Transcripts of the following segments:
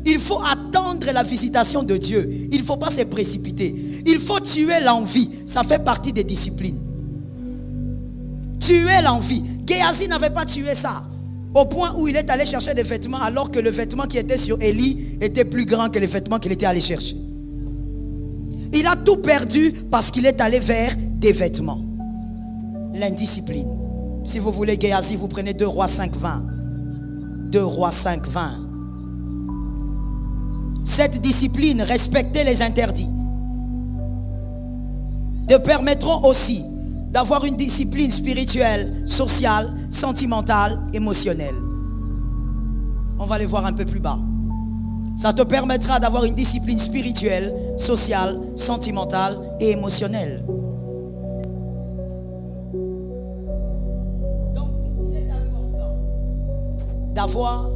qu'il faut attendre la visitation de Dieu. Il ne faut pas se précipiter. Il faut tuer l'envie. Ça fait partie des disciplines. Tuer l'envie. Géasi n'avait pas tué ça. Au point où il est allé chercher des vêtements alors que le vêtement qui était sur Élie était plus grand que les vêtements qu'il était allé chercher. Il a tout perdu parce qu'il est allé vers des vêtements. L'indiscipline. Si vous voulez Géasi, vous prenez 2 Rois 5, 20. 2 Rois 5, 20. Cette discipline, respecter les interdits, te permettront aussi d'avoir une discipline spirituelle, sociale, sentimentale, émotionnelle. On va les voir un peu plus bas. Ça te permettra d'avoir une discipline spirituelle, sociale, sentimentale et émotionnelle. Donc, il est important d'avoir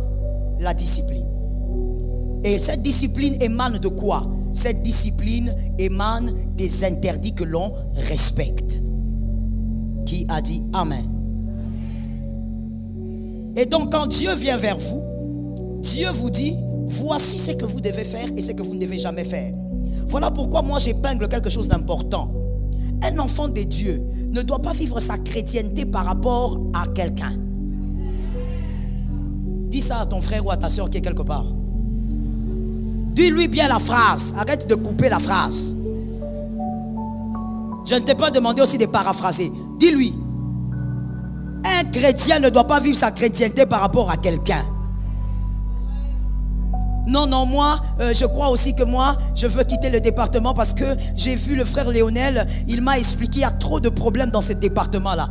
la discipline. Et cette discipline émane de quoi? Cette discipline émane des interdits que l'on respecte. Qui a dit Amen? Et donc quand Dieu vient vers vous, Dieu vous dit, voici ce que vous devez faire et ce que vous ne devez jamais faire. Voilà pourquoi moi j'épingle quelque chose d'important. Un enfant de Dieu ne doit pas vivre sa chrétienté par rapport à quelqu'un. Dis ça à ton frère ou à ta soeur qui est quelque part. Dis-lui bien la phrase. Arrête de couper la phrase. Je ne t'ai pas demandé aussi de paraphraser. Dis-lui. Un chrétien ne doit pas vivre sa chrétienté par rapport à quelqu'un. Non, moi, je crois aussi que moi, je veux quitter le département parce que j'ai vu le frère Léonel, il m'a expliqué qu'il y a trop de problèmes dans ce département-là.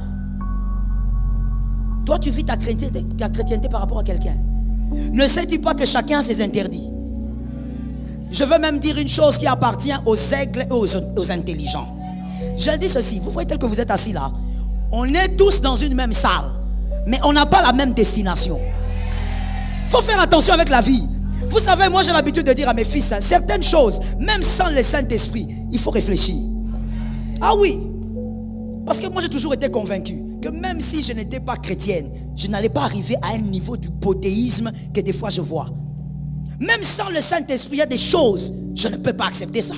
Toi, tu vis ta chrétienté par rapport à quelqu'un. Ne sais-tu pas que chacun a ses interdits? Je veux même dire une chose qui appartient aux aigles et aux intelligents. Je dis ceci, vous voyez tel que vous êtes assis là, on est tous dans une même salle, mais on n'a pas la même destination. Il faut faire attention avec la vie. Vous savez, moi j'ai l'habitude de dire à mes fils, certaines choses, même sans le Saint-Esprit, il faut réfléchir. Ah oui, parce que moi j'ai toujours été convaincu que même si je n'étais pas chrétienne, je n'allais pas arriver à un niveau du bodéisme que des fois je vois. Même sans le Saint-Esprit, il y a des choses, je ne peux pas accepter ça.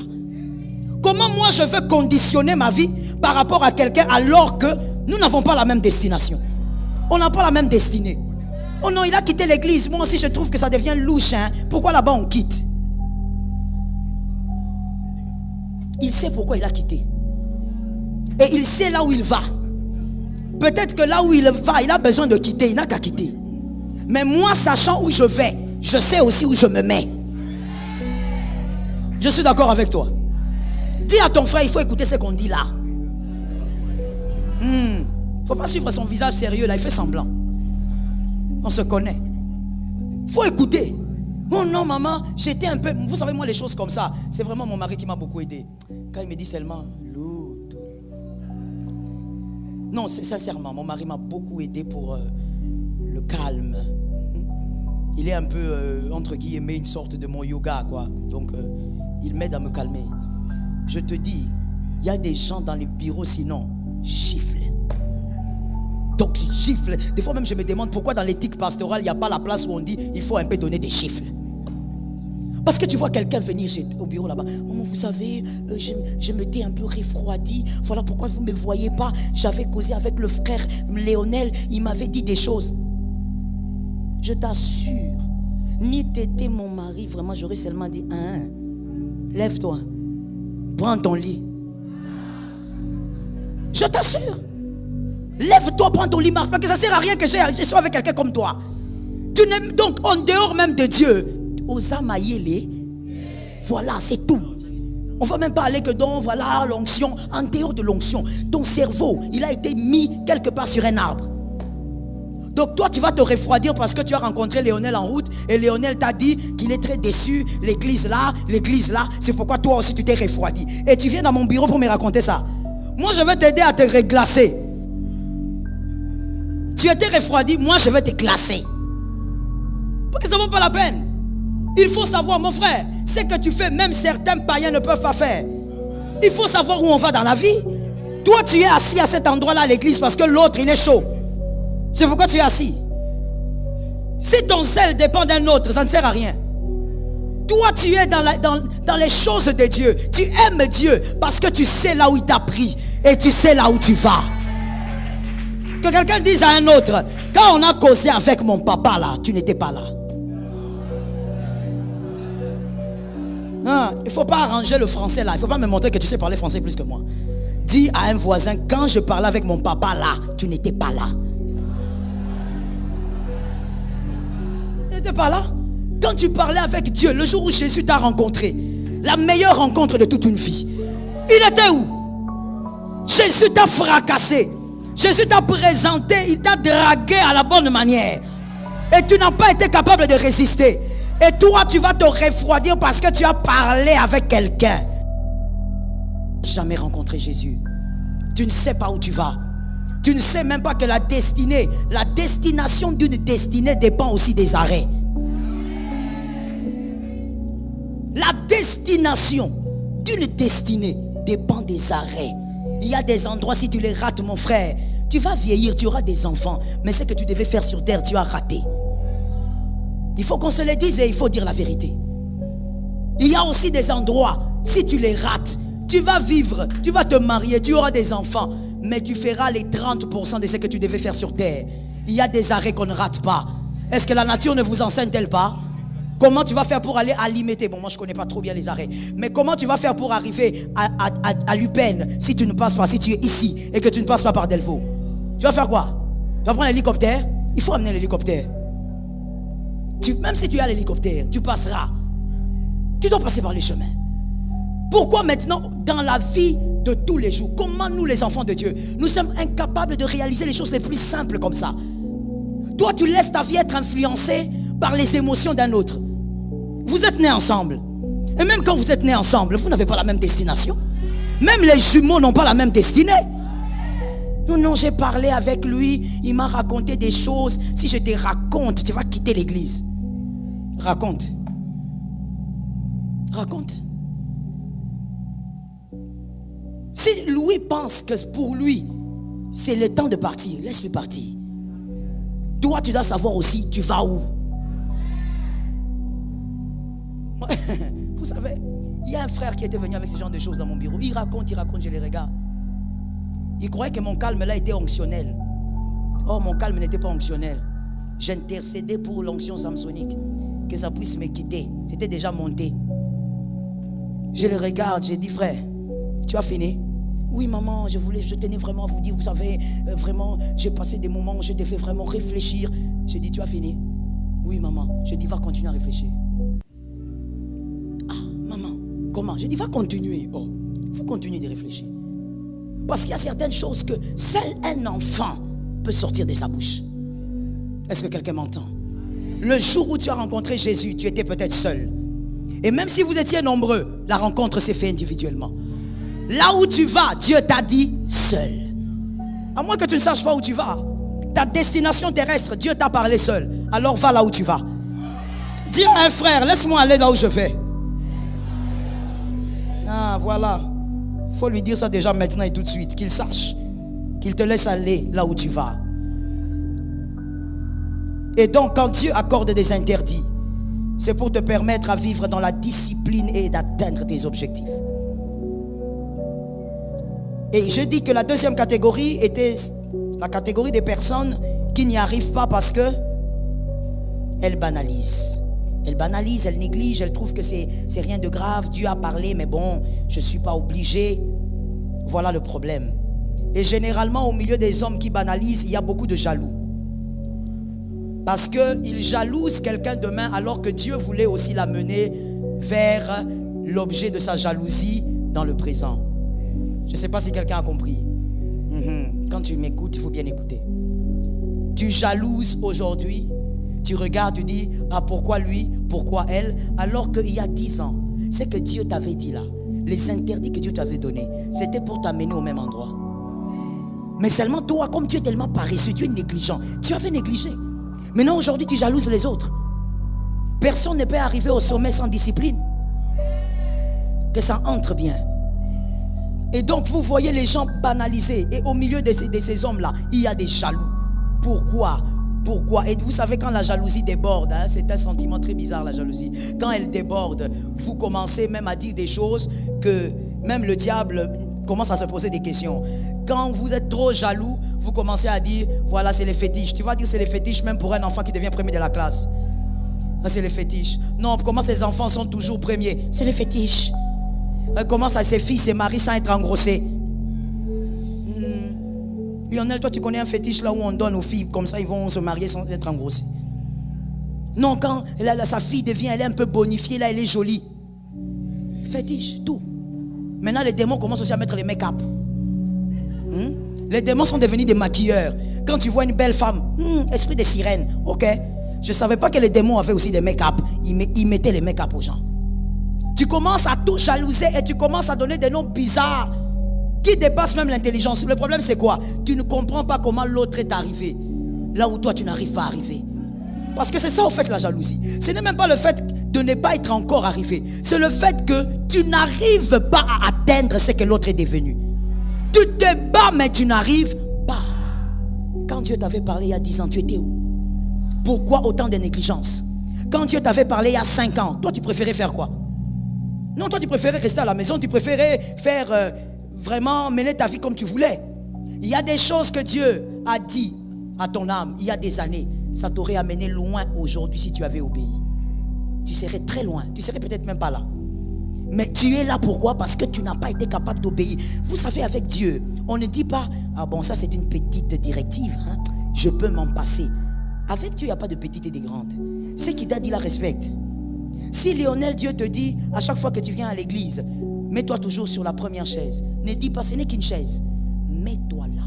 Comment moi je veux conditionner ma vie par rapport à quelqu'un alors que nous n'avons pas la même destination? On n'a pas la même destinée. Oh non, il a quitté l'église. Moi aussi je trouve que ça devient louche. Pourquoi là-bas on quitte? Il sait pourquoi il a quitté. Et il sait là où il va. Peut-être que là où il va, il a besoin de quitter. Il n'a qu'à quitter. Mais moi, sachant où je vais, je sais aussi où je me mets. Je suis d'accord avec toi. Dis à ton frère, il faut écouter ce qu'on dit là. Il ne faut pas suivre son visage sérieux là, il fait semblant. On se connaît. Il faut écouter. Oh non maman, j'étais un peu... Vous savez moi les choses comme ça, c'est vraiment mon mari qui m'a beaucoup aidé. Quand il me dit seulement Luto. Non, c'est sincèrement, mon mari m'a beaucoup aidé pour le calme. Il est un peu, entre guillemets, une sorte de mon yoga quoi. Donc il m'aide à me calmer. Je te dis, il y a des gens dans les bureaux sinon giflent. Donc ils giflent. Des fois même je me demande pourquoi dans l'éthique pastorale il n'y a pas la place où on dit il faut un peu donner des gifles. Parce que tu vois quelqu'un venir au bureau là-bas. Maman, vous savez, je m'étais un peu refroidi. Voilà pourquoi vous ne me voyez pas. J'avais causé avec le frère Léonel. Il m'avait dit des choses. Je t'assure, ni t'étais mon mari, vraiment j'aurais seulement dit lève-toi. Prends ton lit. Je t'assure. Lève-toi, prends ton lit, marche. Parce que ça ne sert à rien que je sois avec quelqu'un comme toi. Donc, en dehors même de Dieu, osa maïele. Voilà, c'est tout. On ne va même pas aller que dans, voilà, l'onction. En dehors de l'onction, ton cerveau, il a été mis quelque part sur un arbre. Donc toi tu vas te refroidir parce que tu as rencontré Léonel en route et Léonel t'a dit qu'il est très déçu, l'église là, c'est pourquoi toi aussi tu t'es refroidi. Et tu viens dans mon bureau pour me raconter ça. Moi je vais t'aider à te reglacer. Tu étais refroidi, moi je vais te glacer. Parce que ça ne vaut pas la peine. Il faut savoir mon frère, ce que tu fais même certains païens ne peuvent pas faire. Il faut savoir où on va dans la vie. Toi tu es assis à cet endroit là à l'église parce que l'autre il est chaud. C'est pourquoi tu es assis. Si ton zèle dépend d'un autre, ça ne sert à rien. Toi, tu es dans les choses de Dieu. Tu aimes Dieu parce que tu sais là où il t'a pris et tu sais là où tu vas. Que quelqu'un dise à un autre, quand on a causé avec mon papa là, tu n'étais pas là. Il ne faut pas arranger le français là. Il ne faut pas me montrer que tu sais parler français plus que moi. Dis à un voisin, quand je parlais avec mon papa là, tu n'étais pas là. Tu n'étais pas là. Quand tu parlais avec Dieu, le jour où Jésus t'a rencontré, la meilleure rencontre de toute une vie, il était où? Jésus t'a fracassé. Jésus t'a présenté, il t'a dragué à la bonne manière. Et tu n'as pas été capable de résister. Et toi, tu vas te refroidir parce que tu as parlé avec quelqu'un. Jamais rencontré Jésus. Tu ne sais pas où tu vas. Tu ne sais même pas que la destination d'une destinée dépend aussi des arrêts. La destination d'une destinée dépend des arrêts. Il y a des endroits, si tu les rates, mon frère, tu vas vieillir, tu auras des enfants. Mais ce que tu devais faire sur terre, tu as raté. Il faut qu'on se le dise et il faut dire la vérité. Il y a aussi des endroits, si tu les rates, tu vas vivre, tu vas te marier, tu auras des enfants, mais tu feras les 30% de ce que tu devais faire sur terre. Il y a des arrêts qu'on ne rate pas. Est-ce que la nature ne vous enseigne-t-elle pas? Comment tu vas faire pour aller à Limité? Bon, moi je ne connais pas trop bien les arrêts. Mais comment tu vas faire pour arriver à Lupin si tu ne passes pas, si tu es ici et que tu ne passes pas par Delvaux? Tu vas faire quoi? Tu vas prendre l'hélicoptère? Il faut amener l'hélicoptère. Même si tu as l'hélicoptère, tu passeras. Tu dois passer par les chemins. Pourquoi maintenant, dans la vie de tous les jours, comment nous les enfants de Dieu, nous sommes incapables de réaliser les choses les plus simples comme ça? Toi, tu laisses ta vie être influencée par les émotions d'un autre. Vous êtes nés ensemble. Et même quand vous êtes nés ensemble, vous n'avez pas la même destination. Même les jumeaux n'ont pas la même destinée. Non, j'ai parlé avec lui, il m'a raconté des choses. Si je te raconte, tu vas quitter l'église. Raconte. Si Louis pense que pour lui, c'est le temps de partir, laisse-lui partir. Toi, tu dois savoir aussi, tu vas où? Vous savez, il y a un frère qui était venu avec ce genre de choses dans mon bureau. Il raconte, je les regarde. Il croyait que mon calme là était onctionnel. Or, mon calme n'était pas onctionnel. J'intercédais pour l'onction samsonique, que ça puisse me quitter. C'était déjà monté. Je le regarde, j'ai dit, frère, tu as fini? Oui, maman, je tenais vraiment à vous dire, vous savez, vraiment, j'ai passé des moments où je devais vraiment réfléchir. J'ai dit, tu as fini? Oui, maman. Je dis, va continuer à réfléchir. Ah, maman, comment? Je dis, va continuer. Oh, il faut continuer de réfléchir. Parce qu'il y a certaines choses que seul un enfant peut sortir de sa bouche. Est-ce que quelqu'un m'entend? Le jour où tu as rencontré Jésus, tu étais peut-être seul. Et même si vous étiez nombreux, la rencontre s'est faite individuellement. Là où tu vas, Dieu t'a dit seul. À moins que tu ne saches pas où tu vas. Ta destination terrestre, Dieu t'a parlé seul. Alors va là où tu vas. Dis à un frère, laisse-moi aller là où je vais. Ah, voilà. Il faut lui dire ça déjà maintenant et tout de suite. Qu'il sache. Qu'il te laisse aller là où tu vas. Et donc quand Dieu accorde des interdits, c'est pour te permettre à vivre dans la discipline et d'atteindre tes objectifs. Et je dis que la deuxième catégorie était la catégorie des personnes qui n'y arrivent pas parce que elles banalisent. Elles banalisent, elles négligent, elles trouvent que c'est rien de grave. Dieu a parlé, mais bon, je ne suis pas obligé. Voilà le problème. Et généralement, au milieu des hommes qui banalisent, il y a beaucoup de jaloux. Parce qu'ils jalousent quelqu'un demain alors que Dieu voulait aussi l'amener vers l'objet de sa jalousie dans le présent. Je ne sais pas si quelqu'un a compris. Quand tu m'écoutes, il faut bien écouter. Tu jalouses aujourd'hui, tu regardes, tu dis, ah pourquoi lui, pourquoi elle, alors qu'il y a 10 ans, c'est que Dieu t'avait dit là, les interdits que Dieu t'avait donnés, c'était pour t'amener au même endroit. Mais seulement toi, comme tu es tellement paresseux, tu es négligent, tu avais négligé. Maintenant aujourd'hui tu jalouses les autres. Personne ne peut arriver au sommet sans discipline. Que ça entre bien. Et donc vous voyez les gens banalisés. Et au milieu de ces hommes là, il y a des jaloux. Pourquoi? Pourquoi? Et vous savez, quand la jalousie déborde, hein, c'est un sentiment très bizarre, la jalousie. Quand elle déborde, vous commencez même à dire des choses que même le diable commence à se poser des questions. Quand vous êtes trop jaloux, vous commencez à dire, voilà, c'est les fétiches. Tu vas dire c'est les fétiches même pour un enfant qui devient premier de la classe. C'est les fétiches. Non, comment ces enfants sont toujours premiers? C'est les fétiches. Comment ça, ses filles, ses maris sans être engrossés? Lionel, toi tu connais un fétiche là où on donne aux filles, comme ça ils vont se marier sans être engrossés. Non, quand sa fille devient, elle est un peu bonifiée, là elle est jolie. Fétiche, tout. Maintenant les démons commencent aussi à mettre les make-up. Les démons sont devenus des maquilleurs. Quand tu vois une belle femme, esprit des sirènes, ok. Je ne savais pas que les démons avaient aussi des make-up. Ils mettaient les make-up aux gens. Tu commences à tout jalouser et tu commences à donner des noms bizarres qui dépassent même l'intelligence. Le problème c'est quoi? Tu ne comprends pas comment l'autre est arrivé là où toi tu n'arrives pas à arriver. Parce que c'est ça au fait la jalousie. Ce n'est même pas le fait de ne pas être encore arrivé. C'est le fait que tu n'arrives pas à atteindre ce que l'autre est devenu. Tu te bats mais tu n'arrives pas. Quand Dieu t'avait parlé il y a 10 ans, tu étais où? Pourquoi autant de négligence? Quand Dieu t'avait parlé il y a 5 ans, toi tu préférais faire quoi? Non, toi tu préférais rester à la maison, tu préférais faire vraiment mener ta vie comme tu voulais. Il y a des choses que Dieu a dit à ton âme il y a des années. Ça t'aurait amené loin aujourd'hui si tu avais obéi. Tu serais très loin, tu serais peut-être même pas là. Mais tu es là pourquoi? Parce que tu n'as pas été capable d'obéir. Vous savez, avec Dieu, on ne dit pas, ah bon, ça c'est une petite directive, hein? Je peux m'en passer. Avec Dieu, il n'y a pas de petite et de grande. Ce qu'il t'a dit, la respecte. Si Lionel, Dieu te dit, à chaque fois que tu viens à l'église, mets-toi toujours sur la première chaise. Ne dis pas, ce n'est qu'une chaise. Mets-toi là.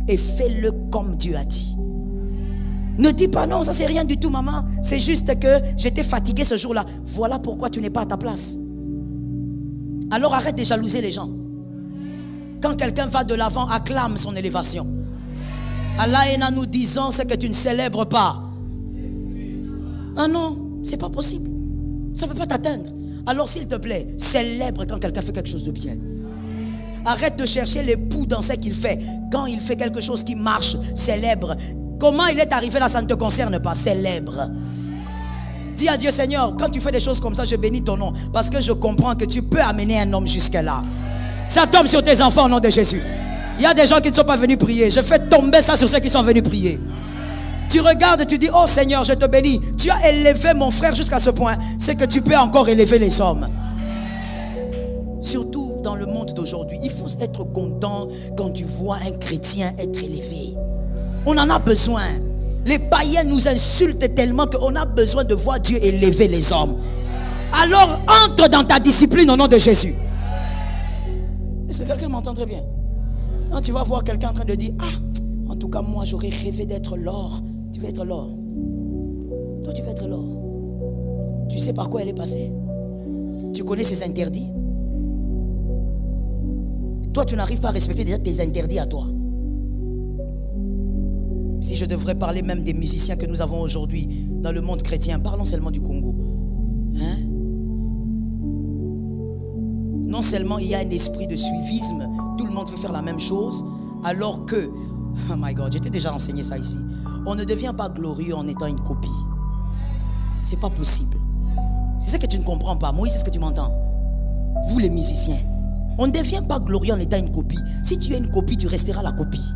Et fais-le comme Dieu a dit. Ne dis pas, non, ça c'est rien du tout, maman. C'est juste que j'étais fatigué ce jour-là. Voilà pourquoi tu n'es pas à ta place. Alors arrête de jalouser les gens. Quand quelqu'un va de l'avant, acclame son élévation. Allah est là nous disant ce que tu ne célèbres pas. Ah non, c'est pas possible. Ça ne peut pas t'atteindre. Alors s'il te plaît, célèbre quand quelqu'un fait quelque chose de bien. Arrête de chercher l'époux dans ce qu'il fait. Quand il fait quelque chose qui marche, célèbre. Comment il est arrivé là, ça ne te concerne pas. Célèbre. Dis à Dieu, Seigneur, quand tu fais des choses comme ça, je bénis ton nom. Parce que je comprends que tu peux amener un homme jusque là. Ça tombe sur tes enfants au nom de Jésus. Il y a des gens qui ne sont pas venus prier. Je fais tomber ça sur ceux qui sont venus prier. Tu regardes, tu dis, oh Seigneur, je te bénis. Tu as élevé mon frère jusqu'à ce point. C'est que tu peux encore élever les hommes. Surtout dans le monde d'aujourd'hui, il faut être content quand tu vois un chrétien être élevé. On en a besoin. Les païens nous insultent tellement qu'on a besoin de voir Dieu élever les hommes. Alors entre dans ta discipline au nom de Jésus. Est-ce que quelqu'un m'entend très bien? Quand tu vas voir quelqu'un en train de dire, ah, en tout cas moi j'aurais rêvé d'être l'or. Tu veux être l'or. Toi tu veux être l'or. Tu sais par quoi elle est passée? Tu connais ses interdits? Toi tu n'arrives pas à respecter déjà tes interdits à toi. Si je devrais parler même des musiciens que nous avons aujourd'hui dans le monde chrétien, parlons seulement du Congo. Hein? Non seulement il y a un esprit de suivisme, tout le monde veut faire la même chose, alors que, oh my God, j'étais déjà enseigné ça ici. On ne devient pas glorieux en étant une copie. C'est pas possible. C'est ce que tu ne comprends pas. Moïse, c'est ce que tu m'entends. Vous les musiciens, on ne devient pas glorieux en étant une copie. Si tu es une copie, tu resteras la copie.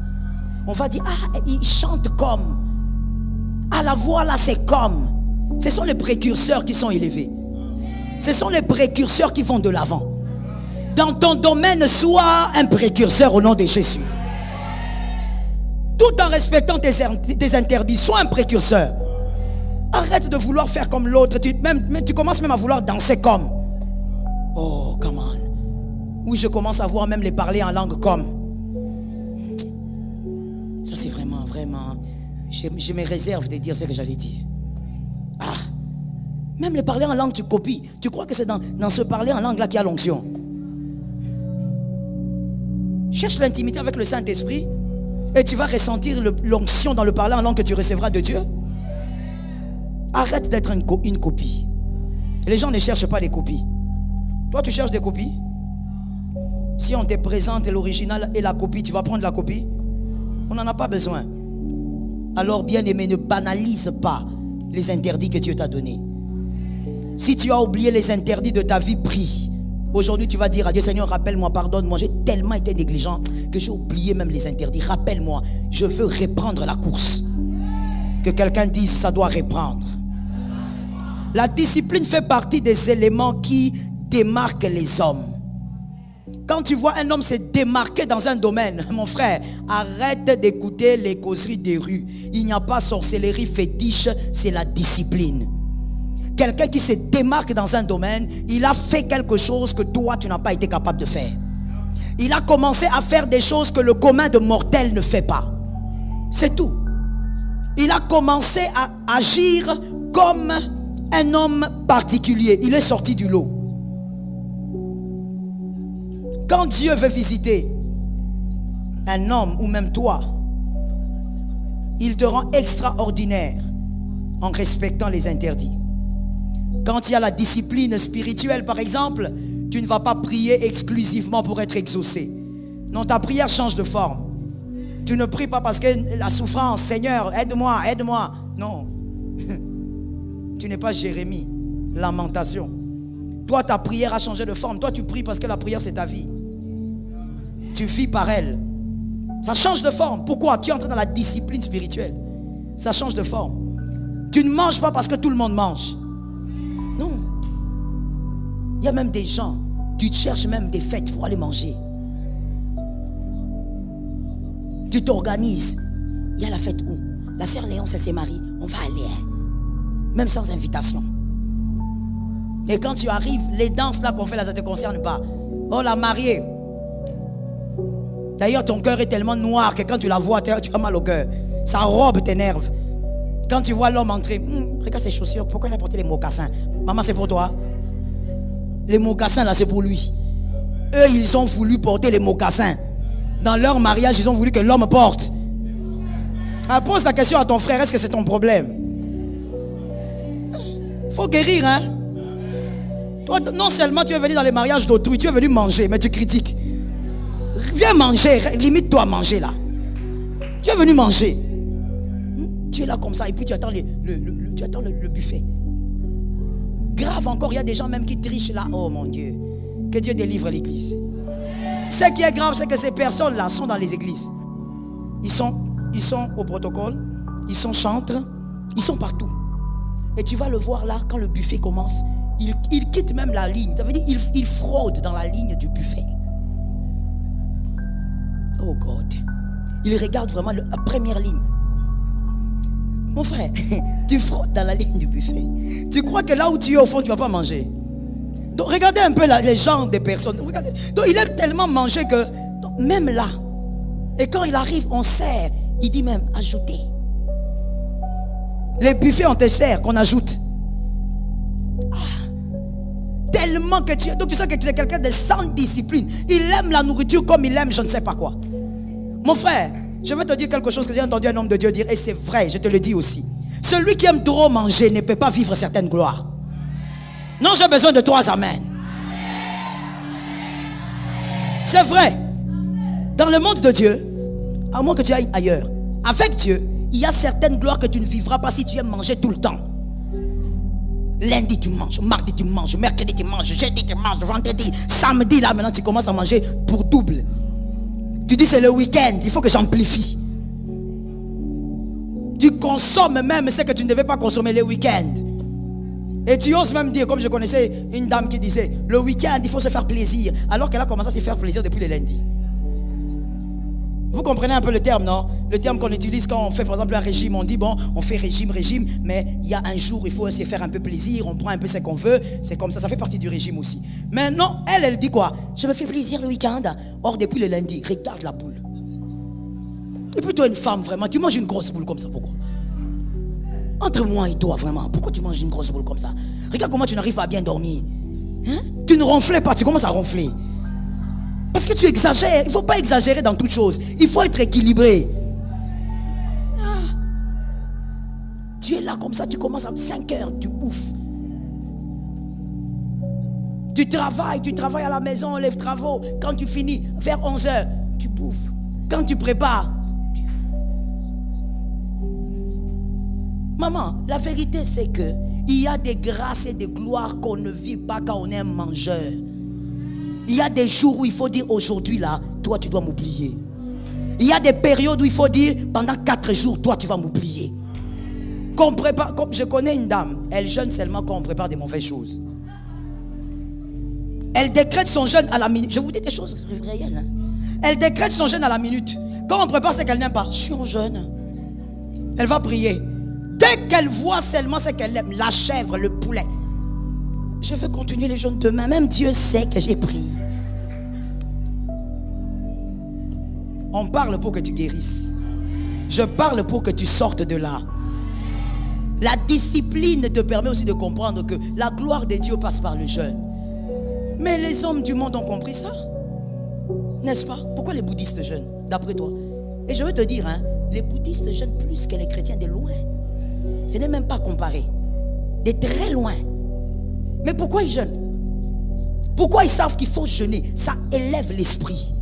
On va dire, ah, il chante comme. Ah, la voix là, c'est comme. Ce sont les précurseurs qui sont élevés. Ce sont les précurseurs qui vont de l'avant. Dans ton domaine, sois un précurseur au nom de Jésus. Tout en respectant tes interdits, sois un précurseur. Arrête de vouloir faire comme l'autre. Tu commences même à vouloir danser comme. Oh, come on. Ou je commence à voir même les parler en langue comme. Ça c'est vraiment. Je me réserve de dire ce que j'allais dire. Ah, même les parler en langue tu copies. Tu crois que c'est dans ce parler en langue là qu'il y a l'onction? Cherche l'intimité avec le Saint-Esprit et tu vas ressentir l'onction dans le parler en langue que tu recevras de Dieu. Arrête d'être une copie. Les gens ne cherchent pas des copies. Toi tu cherches des copies. Si on te présente l'original et la copie, tu vas prendre la copie. On n'en a pas besoin. Alors bien-aimé, ne banalise pas les interdits que Dieu t'a donnés. Si tu as oublié les interdits de ta vie, prie. Aujourd'hui, tu vas dire à Dieu, Seigneur, rappelle-moi, pardonne-moi. J'ai tellement été négligent que j'ai oublié même les interdits. Rappelle-moi, je veux reprendre la course. Que quelqu'un dise, ça doit reprendre. La discipline fait partie des éléments qui démarquent les hommes. Quand tu vois un homme se démarquer dans un domaine, mon frère, arrête d'écouter les causeries des rues. Il n'y a pas sorcellerie fétiche, c'est la discipline. Quelqu'un qui se démarque dans un domaine, il a fait quelque chose que toi, tu n'as pas été capable de faire. Il a commencé à faire des choses que le commun de mortels ne fait pas. C'est tout. Il a commencé à agir comme un homme particulier. Il est sorti du lot. Quand Dieu veut visiter un homme ou même toi, il te rend extraordinaire en respectant les interdits. Quand il y a la discipline spirituelle, par exemple, tu ne vas pas prier exclusivement pour être exaucé. Non, ta prière change de forme. Tu ne pries pas parce que la souffrance, Seigneur, aide-moi, aide-moi. Non. Tu n'es pas Jérémie. Lamentation. Toi, ta prière a changé de forme. Toi, tu pries parce que la prière, c'est ta vie. Tu vis par elle. Ça change de forme. Pourquoi? Tu es entré dans la discipline spirituelle. Ça change de forme. Tu ne manges pas parce que tout le monde mange. Non. Il y a même des gens, tu cherches même des fêtes pour aller manger. Tu t'organises. Il y a la fête où? La sœur Léonce, elle s'est mariée. On va aller. Même sans invitation. Et quand tu arrives, les danses là qu'on fait là, ça ne te concerne pas. Oh, la mariée. D'ailleurs, ton cœur est tellement noir que quand tu la vois, tu as mal au cœur. Sa robe t'énerve. Quand tu vois l'homme entrer, regarde ses chaussures, pourquoi il a porté les mocassins? Maman, c'est pour toi. Les mocassins là, c'est pour lui. Eux, ils ont voulu porter les mocassins. Dans leur mariage, ils ont voulu que l'homme porte. Alors, pose la question à ton frère, est-ce que c'est ton problème? Faut guérir, hein? Toi, non seulement tu es venu dans les mariages d'autrui, tu es venu manger, mais tu critiques. Viens manger, limite-toi à manger là. Tu es venu manger. Tu es là comme ça et puis tu attends le buffet. Grave encore, il y a des gens même qui trichent là. Oh mon Dieu, que Dieu délivre l'église. Ce qui est grave, c'est que ces personnes-là sont dans les églises. Ils sont au protocole, ils sont chantres, ils sont partout. Et tu vas le voir là, quand le buffet commence, il quitte même la ligne. Ça veut dire il fraude dans la ligne du buffet. Oh God. Il regarde vraiment la première ligne. Mon frère, tu fraudes dans la ligne du buffet. Tu crois que là où tu es au fond, tu ne vas pas manger. Donc regardez un peu les genres des personnes. Regardez. Donc il aime tellement manger que même là. Et quand il arrive, on sert. Il dit même, ajoutez. Les buffets, on te sert, qu'on ajoute. Tellement que tu... Donc tu sais que c'est quelqu'un de sans discipline. Il aime la nourriture comme il aime je ne sais pas quoi. Mon frère, je vais te dire quelque chose que j'ai entendu un homme de Dieu dire. Et c'est vrai, je te le dis aussi. Celui qui aime trop manger ne peut pas vivre certaines gloires. Non, j'ai besoin de 3 amen. C'est vrai. Dans le monde de Dieu, à moins que tu ailles ailleurs, avec Dieu, il y a certaines gloires que tu ne vivras pas si tu aimes manger tout le temps. Lundi tu manges, mardi tu manges, mercredi tu manges, jeudi tu manges, vendredi, samedi là maintenant tu commences à manger pour double. Tu dis c'est le week-end, il faut que j'amplifie. Tu consommes même ce que tu ne devais pas consommer le week-end. Et tu oses même dire, comme je connaissais une dame qui disait, le week-end il faut se faire plaisir, alors qu'elle a commencé à se faire plaisir depuis le lundi. Vous comprenez un peu le terme, non? Le terme qu'on utilise quand on fait par exemple un régime. On dit bon, on fait régime, mais il y a un jour, il faut se faire un peu plaisir. On prend un peu ce qu'on veut. C'est comme ça, ça fait partie du régime aussi. Mais non, elle dit quoi? Je me fais plaisir le week-end. Or, depuis le lundi, regarde la boule. Et puis toi, une femme, vraiment, tu manges une grosse boule comme ça, pourquoi? Entre moi et toi, vraiment, pourquoi tu manges une grosse boule comme ça? Regarde comment tu n'arrives pas à bien dormir. Hein? Tu ne ronflais pas, tu commences à ronfler. Parce que tu exagères. Il ne faut pas exagérer dans toutes choses. Il faut être équilibré. Tu es là comme ça, tu commences à 5 heures, tu bouffes. Tu travailles à la maison, les travaux. Quand tu finis, vers 11 heures, tu bouffes. Quand tu prépares, Maman, la vérité c'est que il y a des grâces et des gloires qu'on ne vit pas quand on est un mangeur. Il y a des jours où il faut dire aujourd'hui là, toi tu dois m'oublier. Il y a des périodes où il faut dire pendant 4 jours, toi tu vas m'oublier. Qu'on prépare, comme je connais une dame, elle jeûne seulement quand on prépare des mauvaises choses. Elle décrète son jeûne à la minute. Je vous dis des choses réelles. Hein? Elle décrète son jeûne à la minute. Quand on prépare ce qu'elle n'aime pas, je suis en jeûne. Elle va prier. Dès qu'elle voit seulement ce qu'elle aime, la chèvre, le poulet, je veux continuer les jeûnes demain. Même Dieu sait que j'ai prié. On parle pour que tu guérisses. Je parle pour que tu sortes de là. La discipline te permet aussi de comprendre que la gloire de Dieu passe par le jeûne. Mais les hommes du monde ont compris ça. N'est-ce pas? Pourquoi les bouddhistes jeûnent, d'après toi? Et je veux te dire, hein, les bouddhistes jeûnent plus que les chrétiens de loin. Ce n'est même pas comparé. De très loin. Mais pourquoi ils jeûnent? Pourquoi ils savent qu'il faut jeûner? Ça élève l'esprit.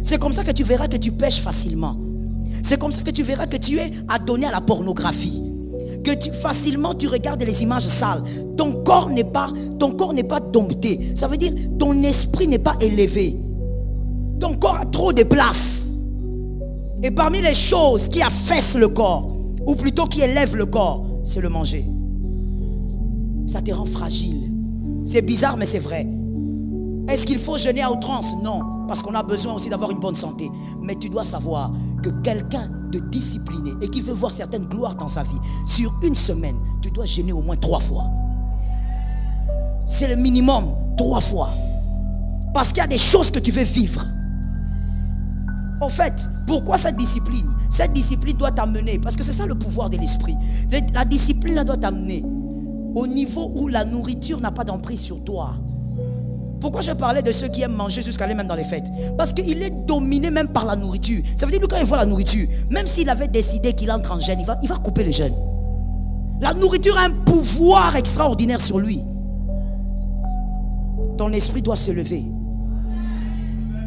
C'est comme ça que tu verras que tu pêches facilement. C'est comme ça que tu verras que tu es adonné à la pornographie. Que facilement tu regardes les images sales. Ton corps n'est pas dompté. Ça veut dire ton esprit n'est pas élevé. Ton corps a trop de place. Et parmi les choses qui affaissent le corps, ou plutôt qui élèvent le corps, c'est le manger. Ça te rend fragile. C'est bizarre mais c'est vrai. Est-ce qu'il faut jeûner à outrance? Non, parce qu'on a besoin aussi d'avoir une bonne santé. Mais tu dois savoir que quelqu'un de discipliné et qui veut voir certaines gloires dans sa vie, sur une semaine, tu dois jeûner au moins 3 fois. C'est le minimum, 3 fois. Parce qu'il y a des choses que tu veux vivre. En fait, pourquoi cette discipline? Cette discipline doit t'amener, parce que c'est ça le pouvoir de l'esprit. La discipline doit t'amener au niveau où la nourriture n'a pas d'emprise sur toi. Pourquoi je parlais de ceux qui aiment manger jusqu'à aller même dans les fêtes? Parce qu'il est dominé même par la nourriture. Ça veut dire que quand il voit la nourriture, même s'il avait décidé qu'il entre en jeûne, il va couper le jeûne. La nourriture a un pouvoir extraordinaire sur lui. Ton esprit doit se lever.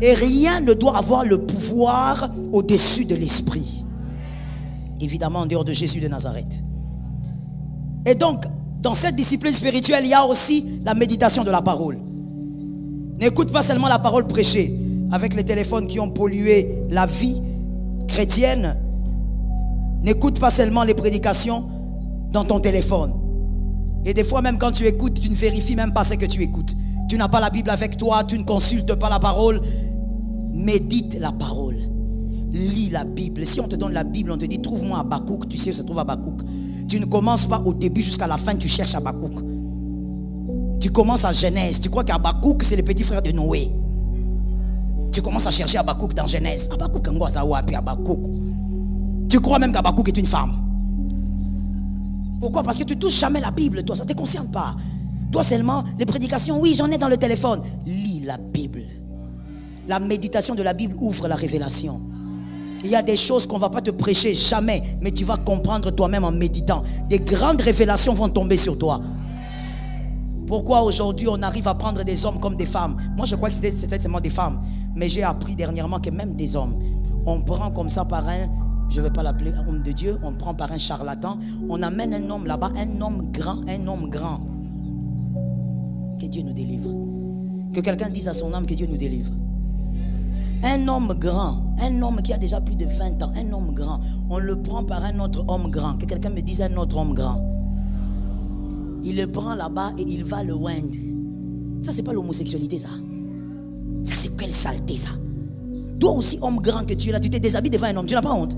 Et rien ne doit avoir le pouvoir au-dessus de l'esprit. Évidemment en dehors de Jésus de Nazareth. Et donc, dans cette discipline spirituelle, il y a aussi la méditation de la parole. N'écoute pas seulement la parole prêchée. Avec les téléphones qui ont pollué la vie chrétienne, n'écoute pas seulement les prédications dans ton téléphone. Et des fois même quand tu écoutes, tu ne vérifies même pas ce que tu écoutes. Tu n'as pas la Bible avec toi, tu ne consultes pas la parole. Médite la parole. Lis la Bible. Si on te donne la Bible, on te dit trouve-moi Habakkuk, tu sais où se trouve Habakkuk. Tu ne commences pas au début jusqu'à la fin, tu cherches Habakkuk. Tu commences à Genèse. Tu crois qu'Habakkuk c'est le petit frère de Noé. Tu commences à chercher Habakkuk dans Genèse. Habakkuk Habakkuk. Tu crois même qu'Habakkuk est une femme. Pourquoi? Parce que tu touches jamais la Bible, toi, ça ne te concerne pas. Toi seulement, les prédications, oui, j'en ai dans le téléphone. Lis la Bible. La méditation de la Bible ouvre la révélation. Il y a des choses qu'on ne va pas te prêcher jamais, mais tu vas comprendre toi-même en méditant. Des grandes révélations vont tomber sur toi. Pourquoi aujourd'hui on arrive à prendre des hommes comme des femmes? Moi je crois que c'était seulement des femmes. Mais j'ai appris dernièrement que même des hommes, on prend comme ça par un, je ne vais pas l'appeler homme de Dieu, on prend par un charlatan, on amène un homme là-bas, un homme grand. Que Dieu nous délivre. Que quelqu'un dise à son âme que Dieu nous délivre. Un homme grand, un homme qui a déjà plus de 20 ans, un homme grand, on le prend par un autre homme grand. Que quelqu'un me dise un autre homme grand. Il le prend là-bas et il va le wind. Ça c'est pas l'homosexualité ça. Ça c'est quelle saleté ça. Toi aussi homme grand que tu es là, tu te déshabilles devant un homme, tu n'as pas honte?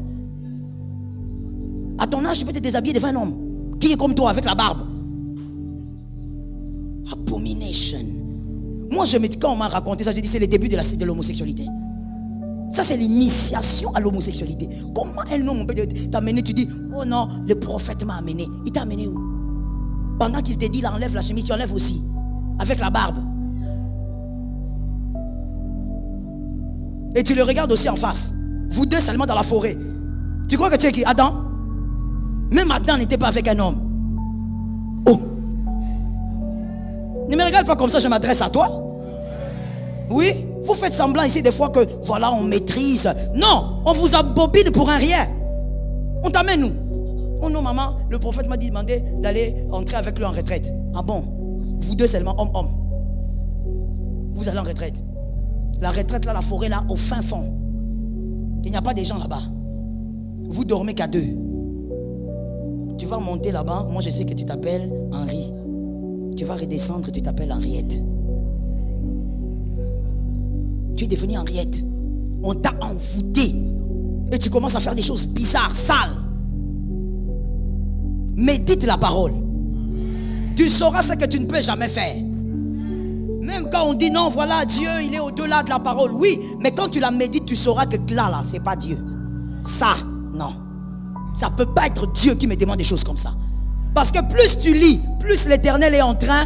À ton âge tu peux te déshabiller devant un homme qui est comme toi avec la barbe. Abomination. Moi je me dis, quand on m'a raconté ça, je dis c'est le début de l'homosexualité. Ça c'est l'initiation à l'homosexualité. Comment un homme peut t'amener? Tu dis oh non, le prophète m'a amené. Il t'a amené où? Pendant qu'il te dit il enlève la chemise, tu enlèves aussi avec la barbe. Et tu le regardes aussi en face. Vous deux seulement dans la forêt. Tu crois que tu es qui? Adam? Même Adam n'était pas avec un homme. Oh! Ne me regarde pas comme ça, je m'adresse à toi. Oui? Vous faites semblant ici des fois que voilà on maîtrise. Non, on vous embobine pour un rien. On t'amène où? Oh non, maman, le prophète m'a demandé d'aller entrer avec lui en retraite. Ah bon? Vous deux seulement, homme. Vous allez en retraite. La retraite là, la forêt là, au fin fond. Il n'y a pas des gens là-bas. Vous dormez qu'à deux. Tu vas monter là-bas. Moi, je sais que tu t'appelles Henri. Tu vas redescendre, tu t'appelles Henriette. Tu es devenu Henriette. On t'a envoûté. Et tu commences à faire des choses bizarres, sales. Médite la parole. Tu sauras ce que tu ne peux jamais faire. Même quand on dit non, voilà, Dieu, il est au-delà de la parole. Oui, mais quand tu la médites, tu sauras que là, c'est pas Dieu. Ça, non. Ça peut pas être Dieu qui me demande des choses comme ça. Parce que plus tu lis, plus l'Éternel est en train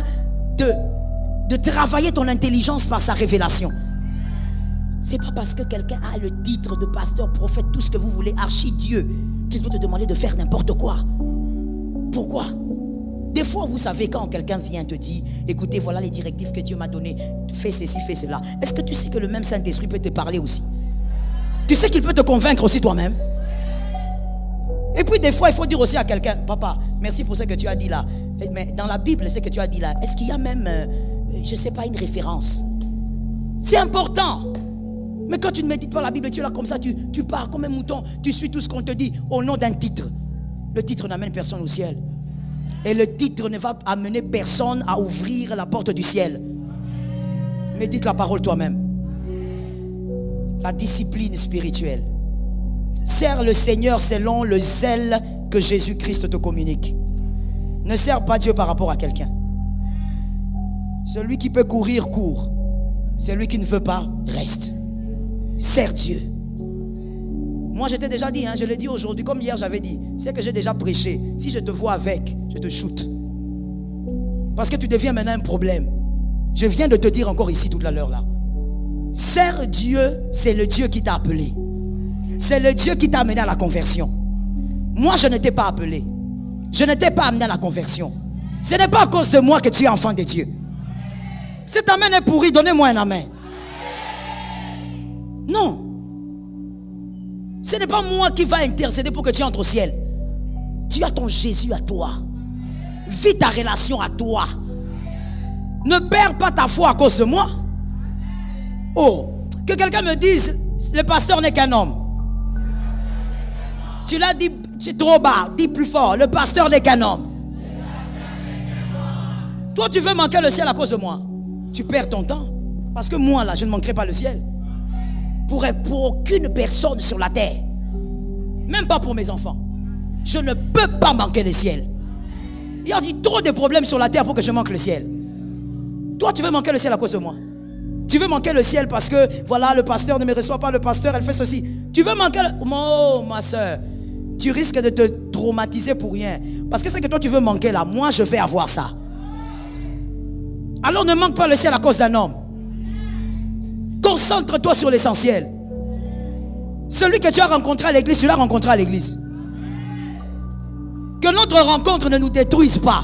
de travailler ton intelligence par sa révélation. C'est pas parce que quelqu'un a le titre de pasteur, prophète, tout ce que vous voulez, archi-Dieu, qu'il peut te demander de faire n'importe quoi. Pourquoi? Des fois, vous savez, quand quelqu'un vient te dire, écoutez, voilà les directives que Dieu m'a données, fais ceci, fais cela. Est-ce que tu sais que le même Saint-Esprit peut te parler aussi? Tu sais qu'il peut te convaincre aussi toi-même? Et puis des fois, il faut dire aussi à quelqu'un, papa, merci pour ce que tu as dit là. Mais dans la Bible, ce que tu as dit là, est-ce qu'il y a même, je ne sais pas, une référence? C'est important. Mais quand tu ne médites pas la Bible, tu es là comme ça, tu pars comme un mouton, tu suis tout ce qu'on te dit au nom d'un titre. Le titre n'amène personne au ciel. Et le titre ne va amener personne à ouvrir la porte du ciel. Médite la parole toi-même. La discipline spirituelle. Sers le Seigneur selon le zèle que Jésus-Christ te communique. Ne sers pas Dieu par rapport à quelqu'un. Celui qui peut courir, court. Celui qui ne veut pas, reste. Sers Dieu. Moi, je t'ai déjà dit, je l'ai dit aujourd'hui, comme hier j'avais dit, c'est que j'ai déjà prêché. Si je te vois avec, je te shoot. Parce que tu deviens maintenant un problème. Je viens de te dire encore ici toute la l'heure là. Sers Dieu, c'est le Dieu qui t'a appelé. C'est le Dieu qui t'a amené à la conversion. Moi, je ne t'ai pas appelé. Je ne t'ai pas amené à la conversion. Ce n'est pas à cause de moi que tu es enfant de Dieu. Cet amen est pourri, donnez-moi un amen. Non. Ce n'est pas moi qui va intercéder pour que tu entres au ciel. Tu as ton Jésus à toi. Vis ta relation à toi. Ne perds pas ta foi à cause de moi. Oh, que quelqu'un me dise, le pasteur n'est qu'un homme. Tu l'as dit, c'est trop bas, dis plus fort, le pasteur n'est qu'un homme. Toi, tu veux manquer le ciel à cause de moi. Tu perds ton temps. Parce que moi, là, je ne manquerai pas le ciel. Pour aucune personne sur la terre. Même pas pour mes enfants. Je ne peux pas manquer le ciel. Il y a trop de problèmes sur la terre pour que je manque le ciel. Toi, tu veux manquer le ciel à cause de moi. Tu veux manquer le ciel parce que, voilà, le pasteur ne me reçoit pas, le pasteur, elle fait ceci. Tu veux manquer le... Oh, ma soeur, tu risques de te traumatiser pour rien. Parce que c'est que toi, tu veux manquer là. Moi, je vais avoir ça. Alors, ne manque pas le ciel à cause d'un homme. Concentre-toi sur l'essentiel. Celui que tu as rencontré à l'église, tu l'as rencontré à l'église. Que notre rencontre ne nous détruise pas.